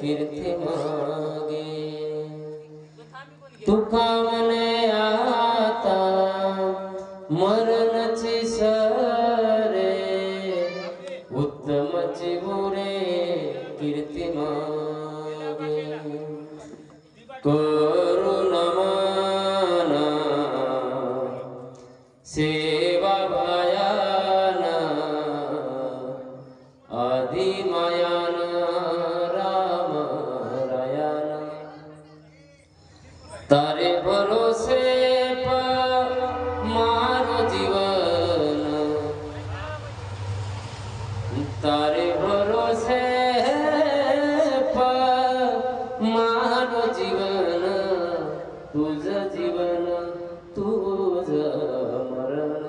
कीर्ती मागे तुका मने आता मरणची सरे उत्तमची मुरे कीर्ती मागे करुणमाना सेवा भयाना आदि मायाना राम रायाना तारे भरोसे मारो जीवन तारे भरोसे मारो जीवन तुझ जीवन तुझ मरण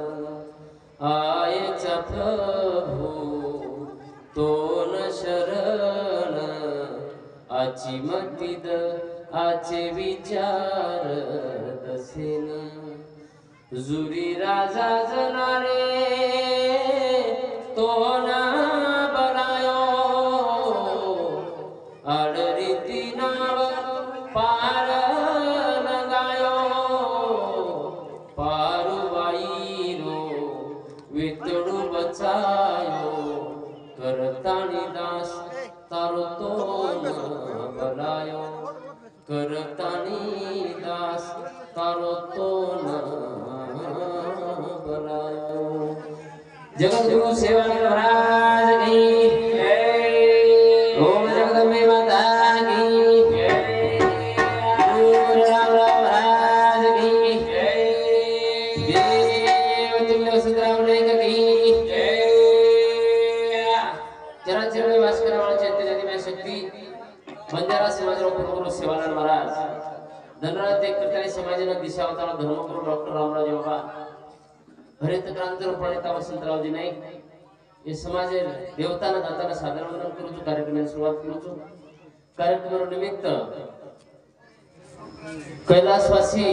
आयचा प्रभू तो न शरण आची मतीद आचे विचार दसेन जुरी राजा जनारे तो ना बनायो आडरीती नाव पार लगायो पारुबाईरो वितडू बचायो करतानी दास तारो तो न बनायो करतानी दास तारो तो न बनायो जगद्गुरु सेवानंद महाराज की जय ओम जगदम्बे माता की जय गुरु राम महाराज की जय देव तुल्य सुंदरावलेख की जय चराचर में वास करने चैतन्य में शक्ति बंजारा समाजराव गुरु सेवानंद महाराज धनराज देवकर्ता समाजना दिशा अवतार धर्मगुरु डॉक्टर रामराज बाबा हरित क्रांति प्रणेता वसंतरावजी नाईक ये समाज देवताना दाताना सादर वंदन करूचो कार्यक्रमाची सुरुवात करूचो कार्यक्रम निमित्त कैलासवासी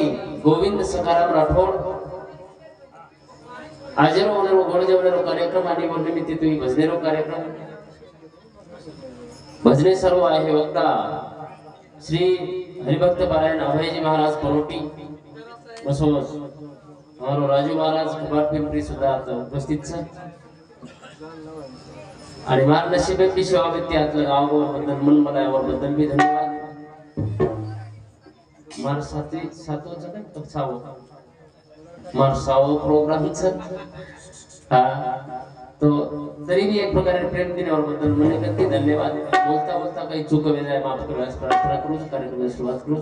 गोविंद सखाराम राठोड आजरो वनेरो गोडजेवनेरो कार्यक्रम आणि निमित्त तुम्ही भजनेरो कार्यक्रम भजने सर्व आहे वक्ता श्री हरिभक्त पारायण अभयजी महाराज परोटी बसोस और राजू महाराज कुमार पिंपरी सुद्धा उपस्थित छे आणि मार नशिबे की सेवा व्यक्ती गावावर बद्दल मन मनावर बद्दल मी धन्यवाद मार सातो जगन तसावो मार सावो प्रोग्राम छे हा तो तरी भी एक प्रकारे प्रेम दिल्यावर बद्दल मन करते धन्यवाद बोलता बोलता काही चूक वेळा माफ करायला प्रार्थना करू कार्यक्रमाची सुरुवात करू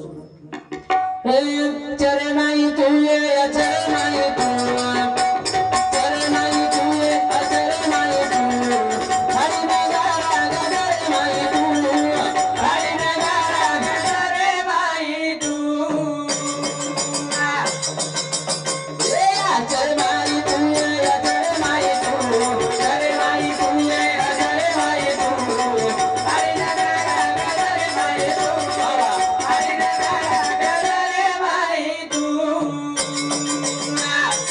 चरणाई तुये चरणाई तू चरणाई तुये चरणाई तू हरि नगारा गरे माई तू हरि नगारा गरे माई तू चरणाई तुये चरणाई तू चरणाई तुये चरणाई तू हरि नगारा गरे माई तू हरि नगारा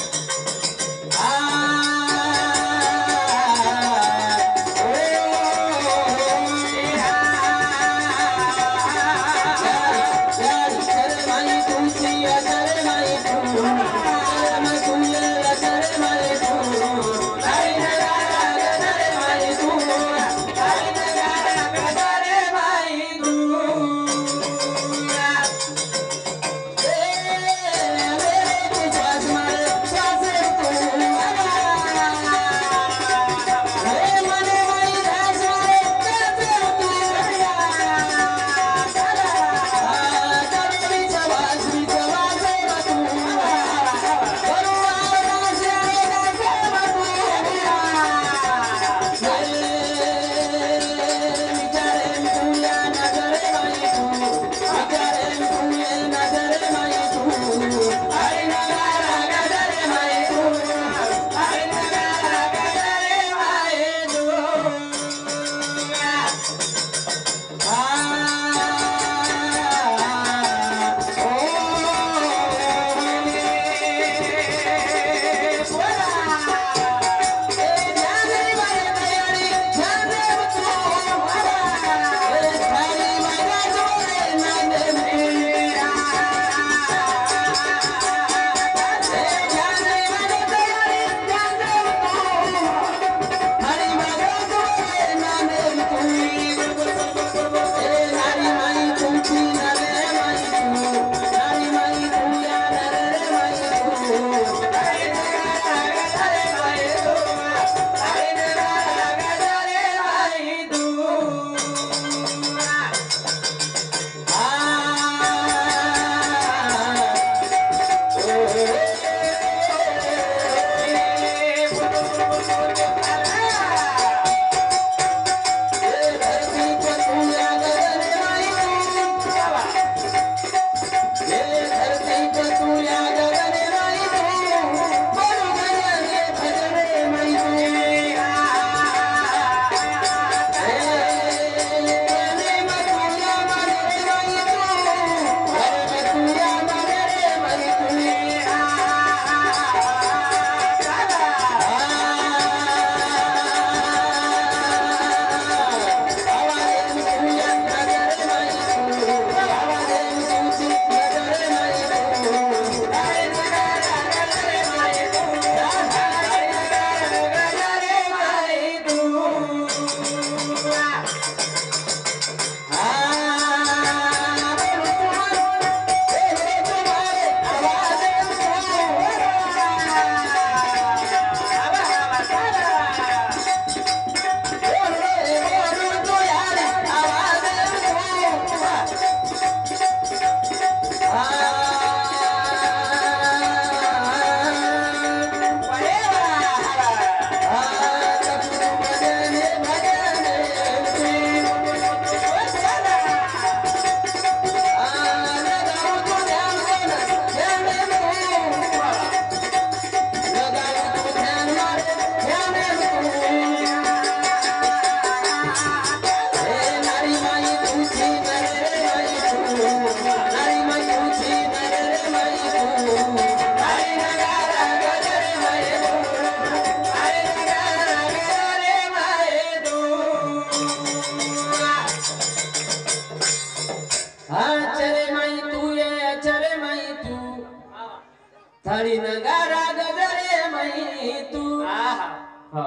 थाळी नगारा गजरे माई तू हा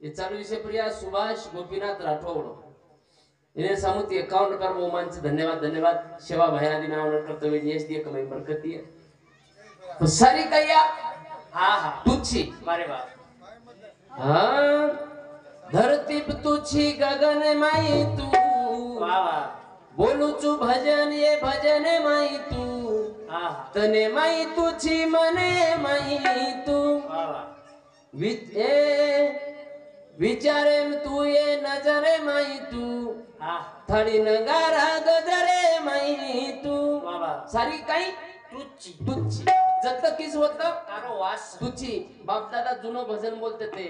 ये चालू विषय प्रिया सुभाष गोपीनाथ राठौड़ इन्हें सामुत 51 रुपये मोमान से धन्यवाद धन्यवाद सेवा भैया दिन ऑनर करते हुए जीएस दिए कमाई बरकत दी है सारी कैया तुच्छी मारे बाप हाँ धरती पे तुच्छी गगन माई तू बोलू चू भजन ये भजन माई तू तने माई तुझी मने माई तू विचारे तू ये नजरे माई तू थड़ी नगारा गजरे माई तू सारी काही तुझी तुझी जत किस होत वास तुझी बाप दादा जुनो भजन बोलते ते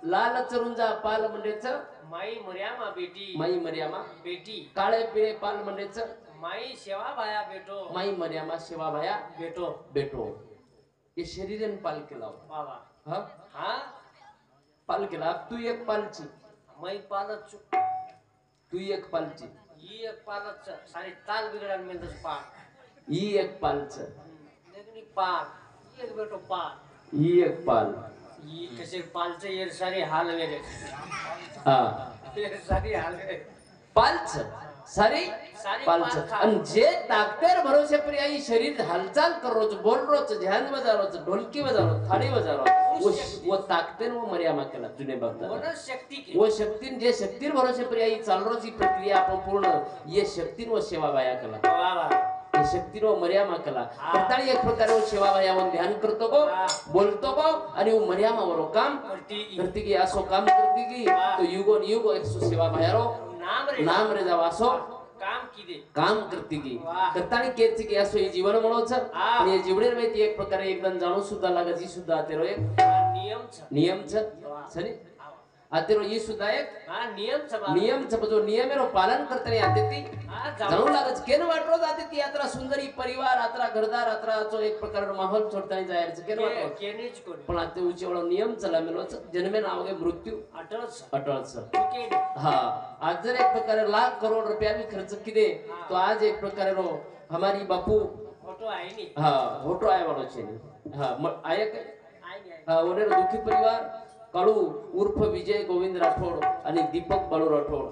लाल चरुंजा पाल मंडेच माई मर्यामा बेटी माई मर्यामा बेटी काळे पिळे पाल मंडेच माई सेवा भाया बेटो माई मर्यामा सेवा भाया बेटो बेटो ये शरीरन पाल केला बाबा हा हा पाल केला तू एक पालची माई पालच तू एक पालची ही एक पालच सारी ताल बिघडाल मेंदस पाल ही एक पालच नेगनी पाल एक बेटो पाल ही एक पाल ही कसे पालचे ये सारी हाल वेरे हा ये सारी हाल वेरे पालच सारी पालच आणि जे ताकतेर भरोसे पर आई शरीर हालचाल करोच बोल रोच ध्यान बजारोच ढोलकी बजारो थाली बजारो वो ताकतेर वो मर्यामा केला जुने बघता वो शक्ती जे शक्तीर भरोसे पर आई चाल रोज ही प्रक्रिया आपण पूर्ण ये शक्ती वो सेवा बाया केला वा वा ये शक्ती वो मर्यामा केला प्रताळी एक प्रकारे वो सेवा बाया वन ध्यान करतो गो बोलतो गो आणि वो मर्यामा वरो काम करती की असो काम करती की तो युगो युगो एक सेवा बाया रो नाम रे जावासो काम करती की करतानी केची की असो हे जीवन म्हणोच आणि जीवनेर माहिती एक प्रकारे एकदम जाणू सुद्धा लागे जी सुद्धा आतेरो एक नियम छ सनी आतेरो ये सुद्धा एक नियम छ जो नियमेरो पालन करतानी आते ती जाणू लागच केन वाटरो जाते ती यात्रा सुंदरी परिवार यात्रा घरदार यात्राचो एक प्रकारનો माहोल छोडतानी जायच केन वाटरो केनेच कोण पण आते उचेवळो नियम चला मेलोच जन्मेन आवगे मृत्यू अटळच हा आज जर एक प्रकारे लाख करोड़ रुपया भी खर्च किदे तो आज एक प्रकारे रो हमारी बापू फोटो आहे नी हा फोटो आहे वाळो छे हा आय हा ओनेर दुखी परिवार काळू उर्फ विजय गोविंद राठौड़ आणि दीपक बाळू राठौड़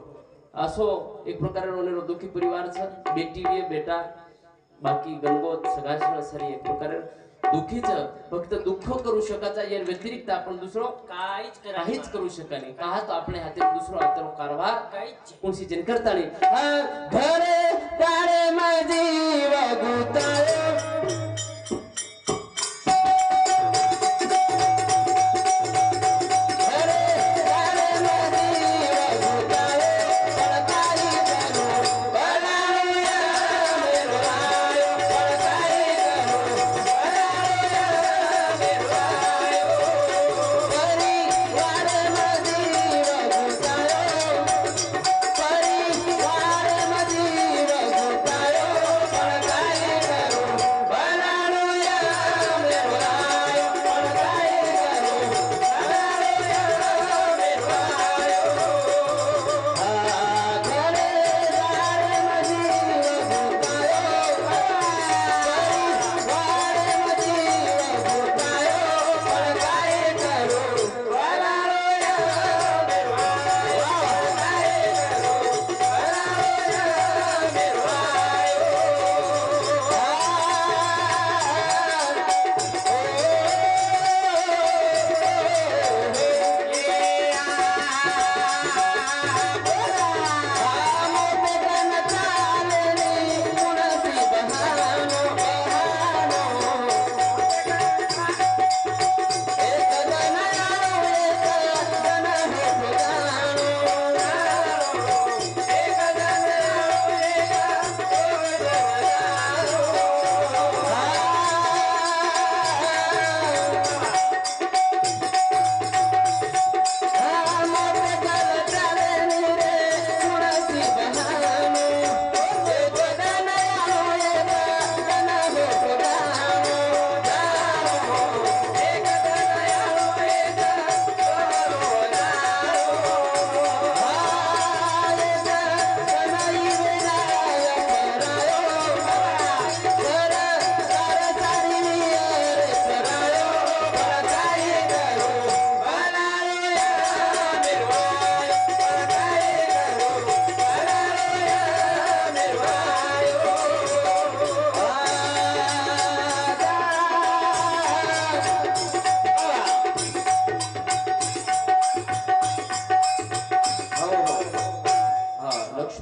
असो एक प्रकारे ओनेर दुखी परिवार छ बेटी बी बेटा बाकी गणगोत सगळा सरी एक प्रकारे दुखीच फक्त दुःख करू शकाचा या व्यतिरिक्त आपण दुसरो काहीच करू शकणे का तो आपल्या हातात दुसरो हातरो कारभार काहीच कोणसी जन करतानी घरे तारे माझी वगुताळे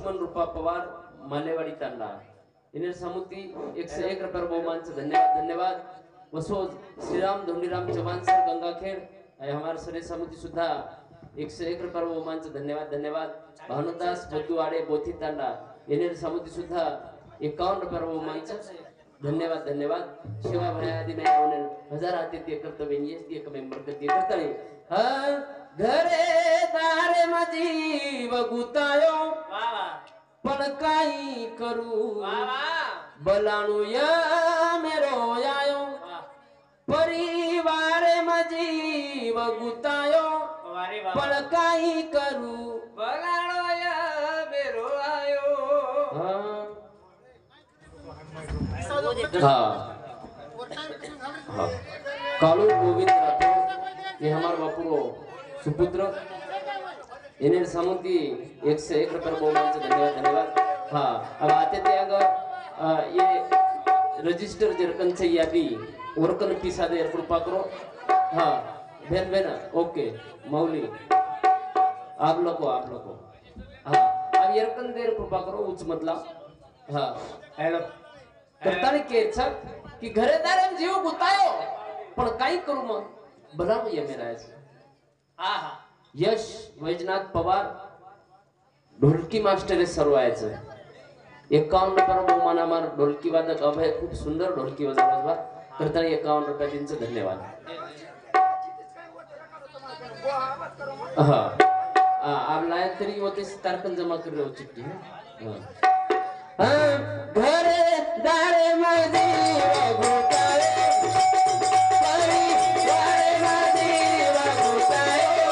लक्ष्मण रूपा पवार मालेवाडी तांडा इन्हें समुती 101 रुपये बहुमान से धन्यवाद धन्यवाद वसोज श्रीराम धोनीराम चौहान सर गंगाखेड़ हमारे सरे समुती सुधा 101 रुपये बहुमान से धन्यवाद धन्यवाद भानुदास बद्दुवाड़े बोथी तांडा इन्हें समुती सुधा 51 रुपये बहुमान से धन्यवाद धन्यवाद शिवा भयादी में आवने हजार आते ते कर्तव्य ये एक मेंबर करते करता है हाँ घरे दारे मजी वगुतायो पण काई करू बलाणु या मेरो आयो परिवार मजी वगुतायो पण काई करू बलाणु या मेरो आयो हाँ हाँ कालू गोविंद राठौर ये हमारे बापू सुपुत्र इन्हें समुद्री 101 रुपये बहुमान से धन्यवाद धन्यवाद हाँ अब आते थे अगर ये रजिस्टर जरकन से यादी वर्कन पिसा दे कृपा करो हाँ बहन बहन ओके मौली आप लोगों हाँ अब यरकन देर कृपा करो उच्च मतलब हाँ हेलो करता नहीं केचा कि घरेदार में जीव गुतायो पण काही करू मग भला ये मेरा ऐसे आहा यश वैजनाथ पवार ढोलकी मास्टर सर्वायचं 51 रुपये बहुमान हमार ढोलकी वादक अभय खूप सुंदर ढोलकी वाजवला करता 51 रुपये तीनचे धन्यवाद हाँ आप लायक तरी होते तारकन जमा कर रहे हो चिट्ठी हाँ घरे दारे मजी वगुतायो परिवारे मजी वगुतायो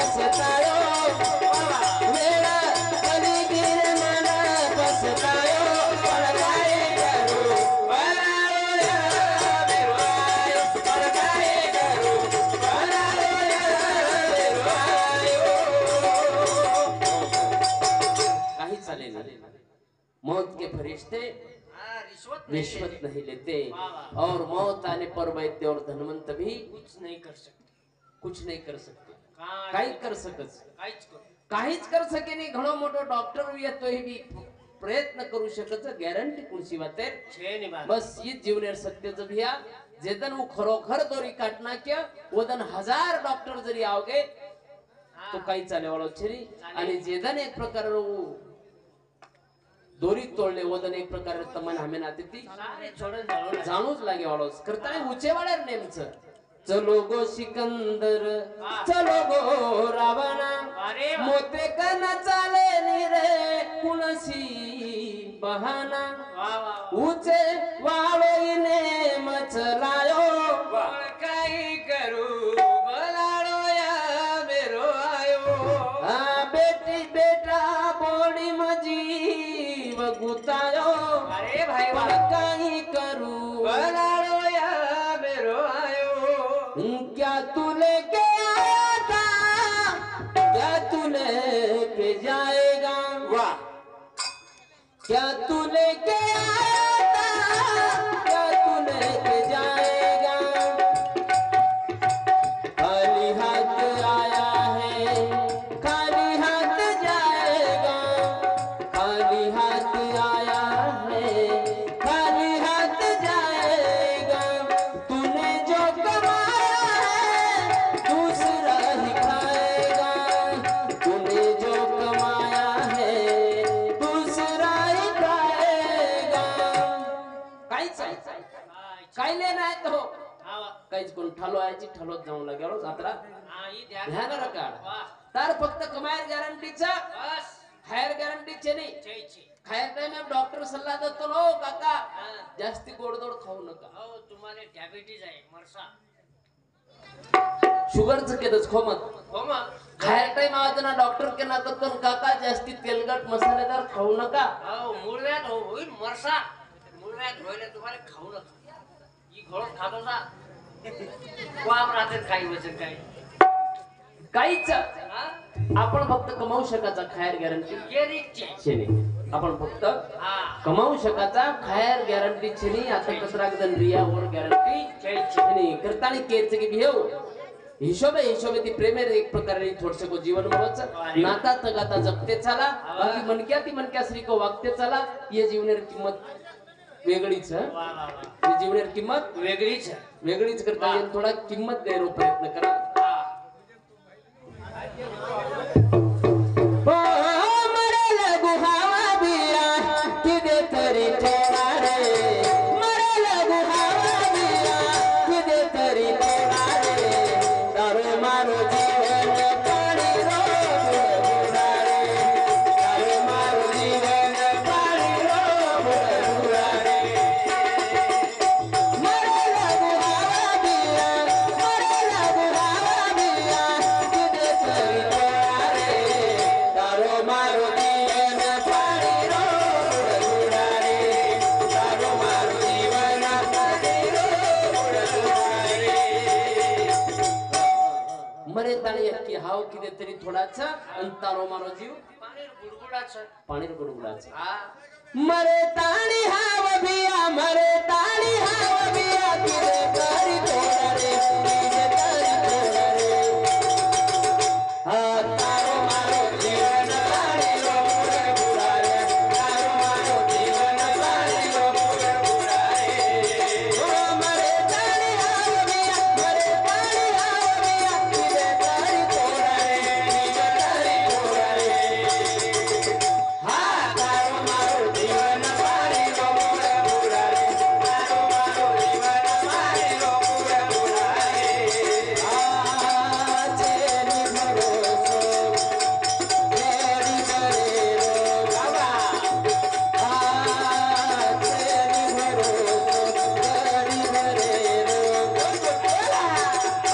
पलकाई करू पराळे मेरो आयो पलकाई करू पराळे मेरो आयो मौत के फरिश्ते रिश्वत नहीं लेते और मौत आने पर वैद्य और धनवंत भी कुछ नहीं कर सकते काहीच कर सके नहीं घणो मोटो डॉक्टर येतोय बी प्रयत्न करू शकत गॅरंटी कोणची वाते बस ही जीवनेर सत्यच भिया जेदन वो खरोखर दोरी काटना क्या वदन 1000 डॉक्टर जरी आवगे तो काही चाले वाळो छरी आणि जेदन एक प्रकार दोरी तोडले वदन एक प्रकार तमन हमें नाते ती जाणूच लागे वाळो करताने उचे वाळ्यार नेमच चलो गो सिकंदर चलो गो रावण मोते कन चाले रे कुणसी बहाना उचे वाळोईने मचलायो काही करू बलाडो या मेरो आयो बेटी बेटा बोडी मजी वगुतायो अरे भाई काही करू बलाडो या मेरो आयो क्या तू लेके आया था क्या तू लेके जाएगा वाह क्या तू लेके आया था क्या तू लेके जाएगा खाली हाथ आया है खाली हाथ जाएगा खाली हाथ आया है खाली हाथ जाएगा तूने जो कमाया है दूसरा ही खाएगा तूने जो कमाया है दूसरा ही खाएगा काय लेना आहे तो काहीच कोण ठालो यायची ठालोत जाऊ लागलो जात्रा ध्यान रकाड तर फक्त कमायर गॅरंटीचा बस हायर गॅरंटीचे नाही खायर टाइम डॉक्टर सल्ला देतो नो काका जास्ती गोडधोड खाऊ नका हो तुम्हाला डायबिटीज आहे मरसा शुगरचं केदच खो मत हो मग खायर टाइम आवाज ना डॉक्टर के ना तो काका जास्ती तेलकट मसालेदार खाऊ नका हो मूळव्याध होईल मरसा मूळव्याध होईल तुम्हाला खाऊ नका ही घोळत खातो ना वाप राहते काही वचन काही काहीच हा आपण फक्त कमावू शकाचा खायर गॅरंटी गेरीचे छेनी आपण फक्त हा कमावू शकाचा खायर गॅरंटी छेनी आता कचरा गदन रिया वर गॅरंटी छेनी करतानी केरचे की भियो हिशोबे ती प्रेमेर एक प्रकारे थोडसे को जीवन मोच नाता तगाता जगते चला बाकी मनक्या ती मनक्या श्री को वागते चला ये जीवनेर किंमत वेगळीच वा वा वा ये जीवनेर किंमत वेगळीच आहे. वेगळीच करता येईल थोडा किंमत द्यायला प्रयत्न करा हा मरेल गुहावा बिया किदे तरी ठेवा रे मरेल गुहावा बिया किदे तरी ठेवा रे तारो मारो जीवन पाणी रो बुडा रे तारो मारो जीवन पाणी रो बुडा रे मरेल गुहावा बिया किदे तरी ठेवा रे तारो मारो जीवन पाणी रो बुडा रे तारो मारो जीवन पाणी रो बुडा रे मरे ताळी की हाव किती तरी थोडाचा आणि तारो मारो जीव पाणी गुडगुडाचं पाणी गुडगुडाचा हा मरे ताळी हाव बिया मरे ताळी हाव बिया किती तरी थोडा रे किती तरी थोडा रे हा तारो मारो जीवन पाणी रो बुडा रे तारो मारो जीवन पाणी रो बुडा रे ओ मरे ताळी हाव बिया मरे ताळी हाव बिया किती तरी थोडा रे किती तरी थोडा रे हा तारो मारो जीवन पाणी रो बुडा रे तारो मारो जीवन पाणी रो बुडा रे आचे नि भरोसो तेरी करे रो बाबा आचे नि भरोसो तेरी करे रो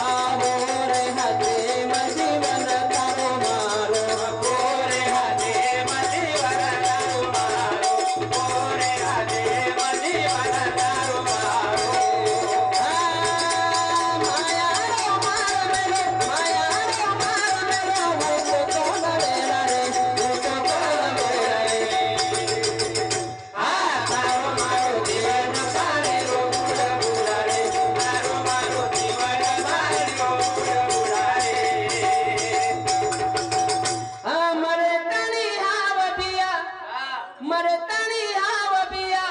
आमोरे हाते मजीवन तारो मारो आमोरे हाते मजीवन तारो मारो आमोरे हाते मजीवन तारो मारो माया रो मार मेरे माया रो मार मेरे वो तो मेरा रे वो तो मेरा रे तारो मारो जीवन पाणी रो बुडा रे तारो मारो जीवन पाणी रो बुडा रे मरे ताणी हाव बिया मरे ताणी हाव बिया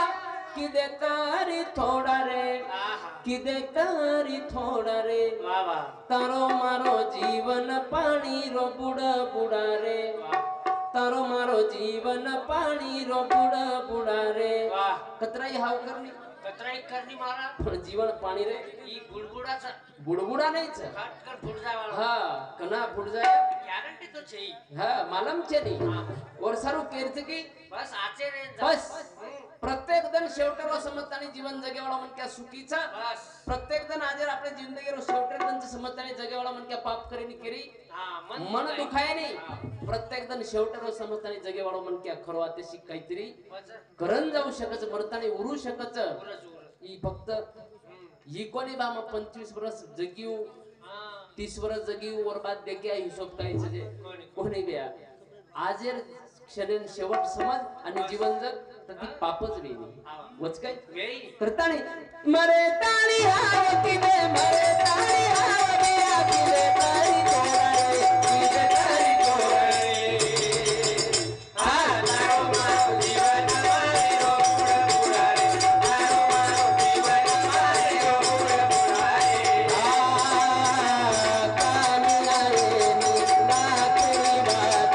किदे तारी थोडा रे आहा किदे तारी थोडा रे वा वा तारो मारो जीवन पाणी रो बुडा रे तारो मारो जीवन पाणी रो बुडा रे वाह कतराई हाव करनी कतराई करणी मारा पण जीवन पाणी रे ही गुडगुडाचा बुडबुडा नाहीच खाटकर फुट जावा हा कना फुट जाय गॅरंटी तो छे हा मालम छे नी वर्षारू केरच की बस आचे रे बस प्रत्येक जण शेवटरो समजतानी जीवन जगेवाळा म्हणक्या सुखीचा बस प्रत्येक जण आज आपल्या जिंदगीरो शेवटर त्यांचं समजतानी जगेवाळा म्हणक्या पाप करीनी केरी हा मन दुखाय नाही प्रत्येक जण शेवटरो समजतानी जगेवाळा म्हणक्या खरो आतेशी काहीतरी करण जाऊ शकच मरतानी उरू शकच ही फक्त ही कोणी बाम 25 वर्ष जगीव 30 वर्ष जगी बर्बाद देखिया हिशोब करायचं जे कोणी बिया आजेर क्षण शेवट समज आणि जीवन जग तर ती पापच वेली वच काय करताणी मरे ताणी हावती दे मरे ताणी हावती आकिले तारी कोराळे किले तारी कोराळे आ नारो मारो जीवन मारे रो पुराळे नारो मारो जीवन मारे रो पुराळे आ कामियाए नी बात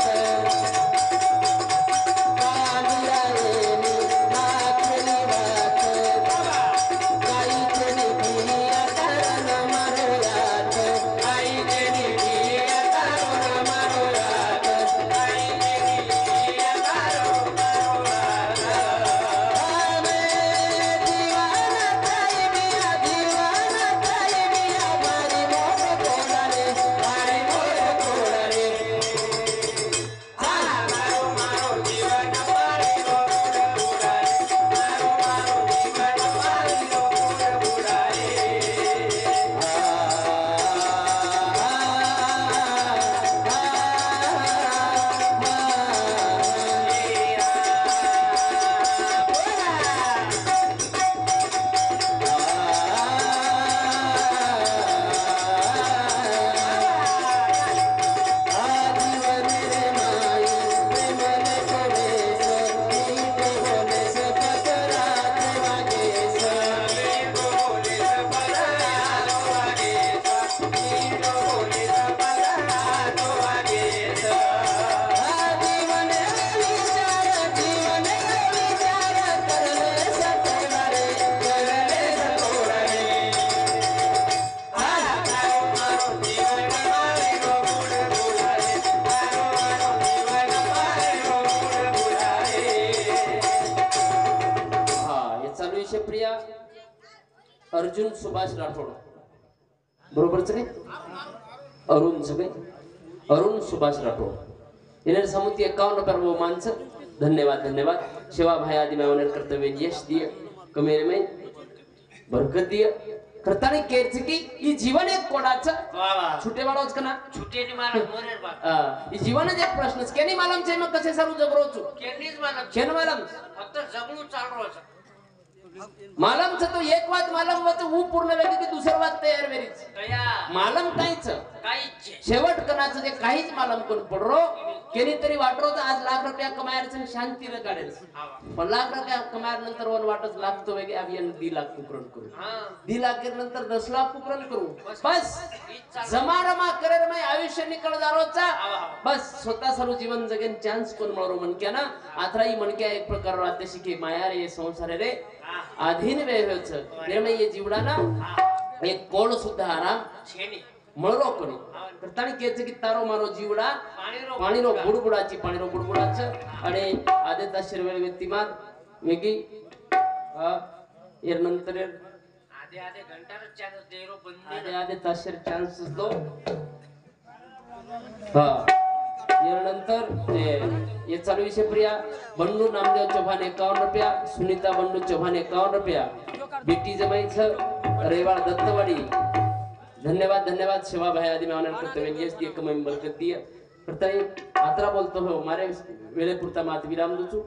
प्रिया अर्जुन सुभाष राठोड बरोबरच नाही अरुण सगळे अरुण सुभाष राठोड येणार समुती 51 पर्व माणसं धन्यवाद धन्यवाद सेवा भाई आदि में कर्तव्य यश दिए कमेरे में बरकत दिए करतानी केच की ई जीवन एक कोडाचं छुटे वालोच कना छुटे नि मालम मोरेर बा ई जीवन एक प्रश्न केनी मालम छे मग कसे सारू जगरोचू केनीच मालम केन मालम फक्त जगणू चालरो छ मालम छ तो एक बात मालम होत वो पूर्ण वेगळी की दुसरी बात तयार वेरीच कया मालम काहीच काहीच शेवट कनाचं ते काहीच मालम कोण पडरो केनी तरी वाटरो तर आज लाख रुपया कमायचं शांती न काढेल पण लाख रुपया कमायर नंतर वन वाटच लागतो वेगळे अभियान 2 लाख कुकरण करू 2 लाख के नंतर 10 लाख कुकरण करू बस जमारमा करेर में आयुष्य निकल जारोचा बस स्वतः सर्व जीवन जगेन चान्स कोण मळरो मनक्या ना आथराई मनक्या एक प्रकार राहते शिके माया रे संसार रे अधीन वेहच निर्मय ये जीवडा ना एक कोण सुद्धा आराम छेनी मळरो कोणी करतानी केच की तारो मारो जीवडा पाणीरो बुडबुडाची पाणीरो बुडबुडाच आणि आदेता शिरवेळ व्यक्तिमान वेगी एर नंतर आधे आधे घंटार चान्स देरो बंदी आधे आधे ताशर चान्सेस दो हा एर नंतर ये चालू विषय प्रिया बंडू नामदेव चौहान 51 रुपया सुनीता बंडू चौहान 51 रुपया बेटी जमाईच रेवाळ दत्तवाडी धन्यवाद धन्यवाद सेवा भाई आदि में ऑनर करते हुए यस दिए कमाई बरकत दिए करता है आतरा बोलतो हो मारे वेळे पुरता मात विराम दूचू